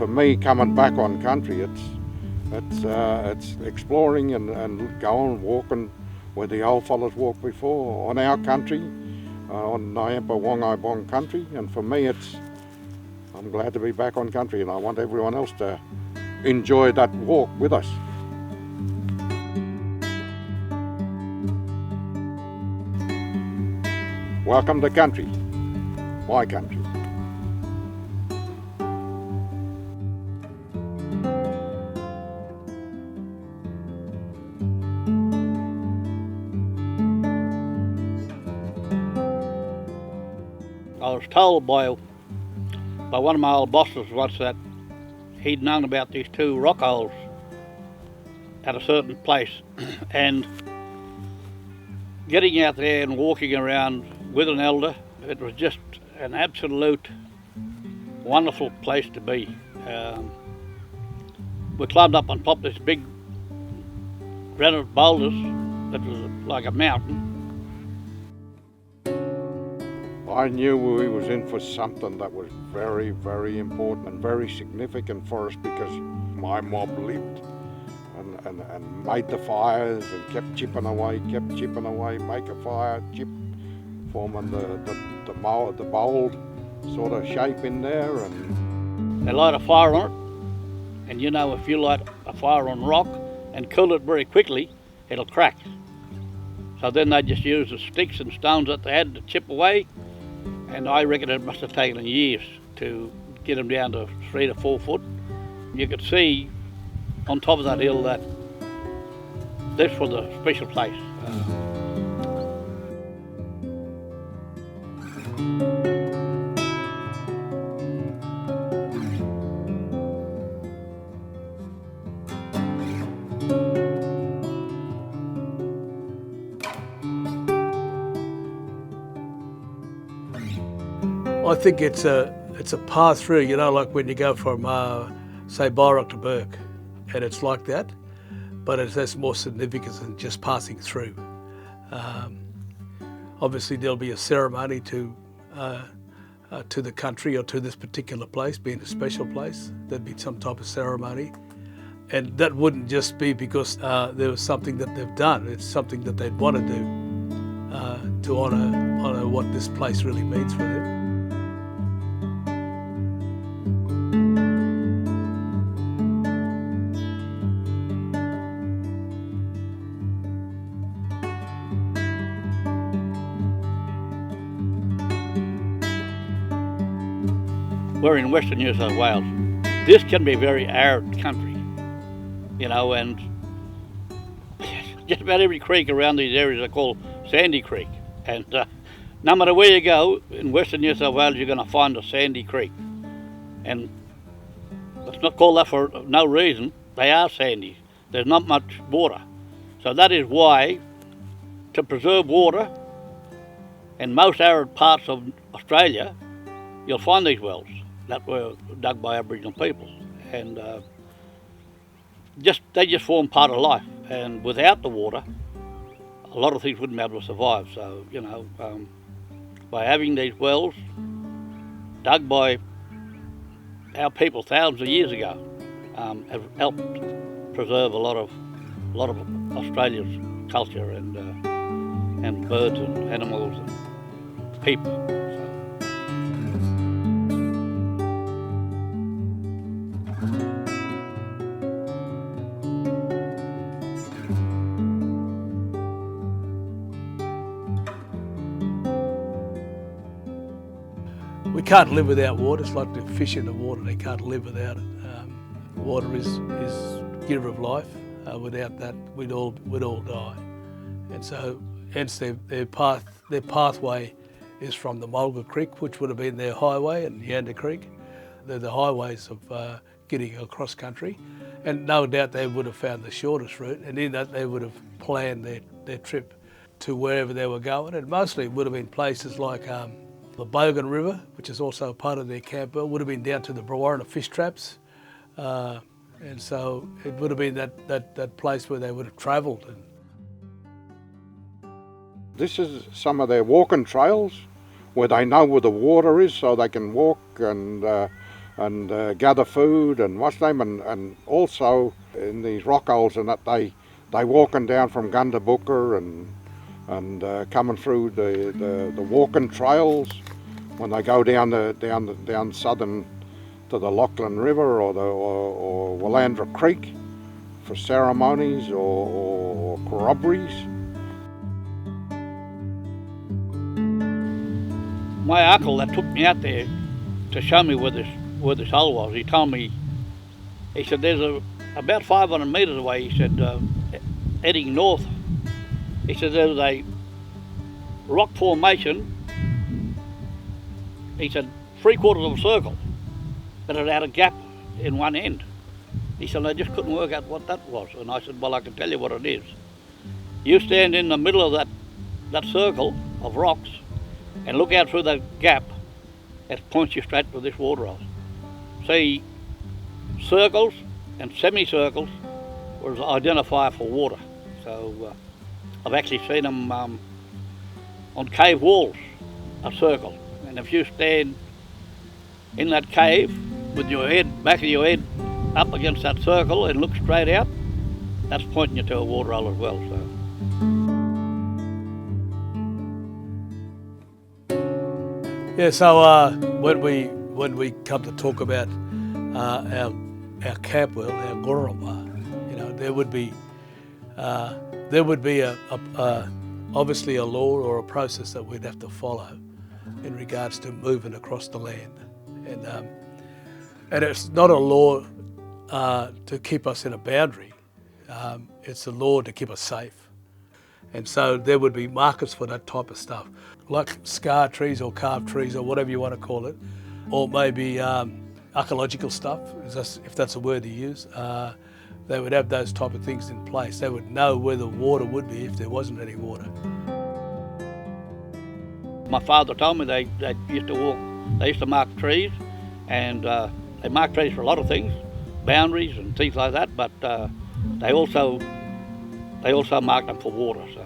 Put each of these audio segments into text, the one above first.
for me, coming back on country, it's exploring and going walking where the old fellas walked before on our country, on Nyampa Wongai Bong country. And for me, I'm glad to be back on country, and I want everyone else to enjoy that walk with us. Welcome to country, my country. I was told by one of my old bosses once that he'd known about these two rock holes at a certain place, and getting out there and walking around with an elder, it was just an absolute wonderful place to be. We climbed up on top of this big granite boulders that was like a mountain. I knew we was in for something that was very, very important and very significant for us, because my mob lived and made the fires and kept chipping away, make a fire, chip, forming the bold sort of shape in there. And they light a fire on it, and you know, if you light a fire on rock and cool it very quickly, it'll crack. So then they just used the sticks and stones that they had to chip away, and I reckon it must have taken years to get them down to 3 to 4 foot. You could see on top of that hill that this was a special place. I think it's a path through, you know, like when you go from, say, Byrock to Burke, and it's like that, but it has more significance than just passing through. Obviously, there'll be a ceremony to the country or to this particular place, being a special place. There'd be some type of ceremony, and that wouldn't just be because there was something that they've done. It's something that they'd want to do to honour what this place really means for them. We're in Western New South Wales. This can be a very arid country, you know, and just about every creek around these areas are called Sandy Creek. And no matter where you go in Western New South Wales, you're going to find a sandy creek. And it's not called that for no reason. They are sandy. There's not much water. So that is why, to preserve water in most arid parts of Australia, you'll find these wells that were dug by Aboriginal people, and they just form part of life. And without the water, a lot of things wouldn't be able to survive. So, you know, by having these wells dug by our people thousands of years ago, have helped preserve a lot of Australia's culture and birds and animals and people. We can't live without water. It's like the fish in the water. They can't live without it. Water is giver of life. Without that, we'd all die. And so, hence their pathway is from the Mulga Creek, which would have been their highway, and Yanda Creek. They're the highways of getting across country. And no doubt they would have found the shortest route, and in that they would have planned their trip to wherever they were going. And mostly it would have been places like the Bogan River, which is also a part of their camp, would have been down to the Brewarrina fish traps. And so it would have been that place where they would have travelled. This is some of their walking trails where they know where the water is, so they can walk and and gather food and what's name, and also in these rock holes and that they walking down from Gundabooka and coming through the walking trails when they go down southern to the Lachlan River or Willandra Creek for ceremonies or corroborees. My uncle that took me out there to show me where this hole was, he told me, he said there's about 500 metres away, he said, heading north, he said there's a rock formation, he said 3/4 of a circle, but it had a gap in one end. He said, I just couldn't work out what that was. And I said, well, I can tell you what it is. You stand in the middle of that circle of rocks and look out through that gap, it points you straight to this water hole. See, circles and semicircles was identifier for water. So I've actually seen them on cave walls, a circle. And if you stand in that cave with your head, back of your head up against that circle and look straight out, that's pointing you to a water hole as well. So. Yeah, so when we come to talk about our camp world, our Gorrama, you know, there would be obviously a law or a process that we'd have to follow in regards to moving across the land, and it's not a law to keep us in a boundary. It's a law to keep us safe, and so there would be markers for that type of stuff, like scar trees or carved trees or whatever you want to call it, or maybe archaeological stuff, if that's a word to use. They would have those type of things in place. They would know where the water would be if there wasn't any water. My father told me they used to walk, they used to mark trees, and they mark trees for a lot of things, boundaries and things like that, but they also marked them for water. So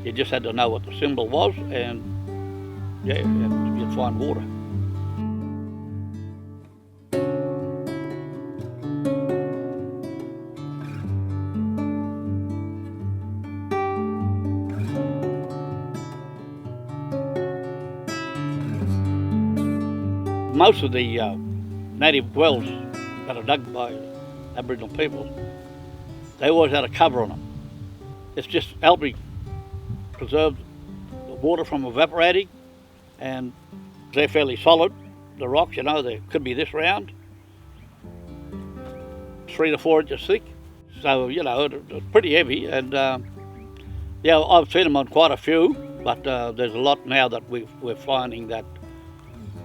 you just had to know what the symbol was, and yeah, you'd find water. Most of the native wells that are dug by Aboriginal people, they always had a cover on them. It's just helping preserve the water from evaporating, and they're fairly solid. The rocks, you know, they could be this round, 3 to 4 inches thick. So, you know, it's pretty heavy, and yeah, I've seen them on quite a few, but there's a lot now that we're finding that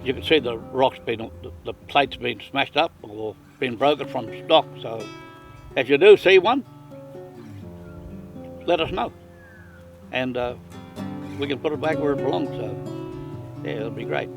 you can see the rocks the plates being smashed up or being broken from stock. So if you do see one, let us know, and we can put it back where it belongs. So yeah, it'll be great.